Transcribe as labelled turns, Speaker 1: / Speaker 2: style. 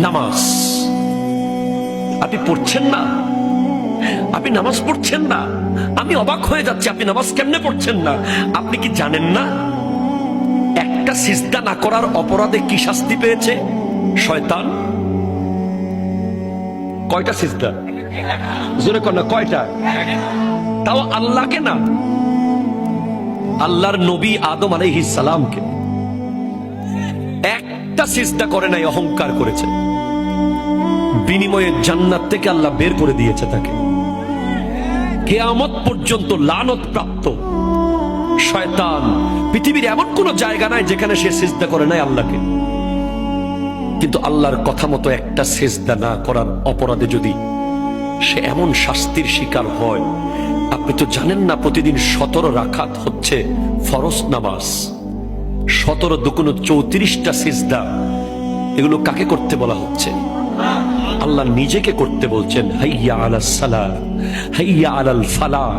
Speaker 1: নামাজ আপনি পড়ছেন না, আপনি নামাজ পড়ছেন না। আমি অবাক হয়ে যাচ্ছি, আপনি নামাজ কেমনে পড়ছেন না? আপনি কি জানেন না একটা সিজদা না করার অপরাধে কি শাস্তি পেয়েছে শয়তান? কয়টা সিজদা? জোরে কর না, কয়টা? তাও আল্লাহকে না, আল্লাহর নবী আদম আলাইহিস সালামকে একটা সিজদা করে নাই, অহংকার করেছে। বিনিময়ে জান্নাত থেকে আল্লাহ বের করে দিয়েছে তাকে। কিয়ামত পর্যন্ত লানত প্রাপ্ত শয়তান। পৃথিবীর এমন কোন জায়গা নাই যেখানে সে সিজদা করে নাই আল্লাহকে। কিন্তু আল্লাহর কথা মতো একটা সিজদা না করার অপরাধে যদি সে এমন শাস্তির শিকার হয়, আপনি তো জানেন না প্রতিদিন 17 রাকাত হচ্ছে ফরজ নামাজ, 17 দুগুণ 34টা সিজদা। এগুলো কাকে করতে বলা হচ্ছে? আল্লাহ নিজেকে করতে বলছেন, হাইয়া আলাস সালাহ, হাইয়া আলাল ফালাহ।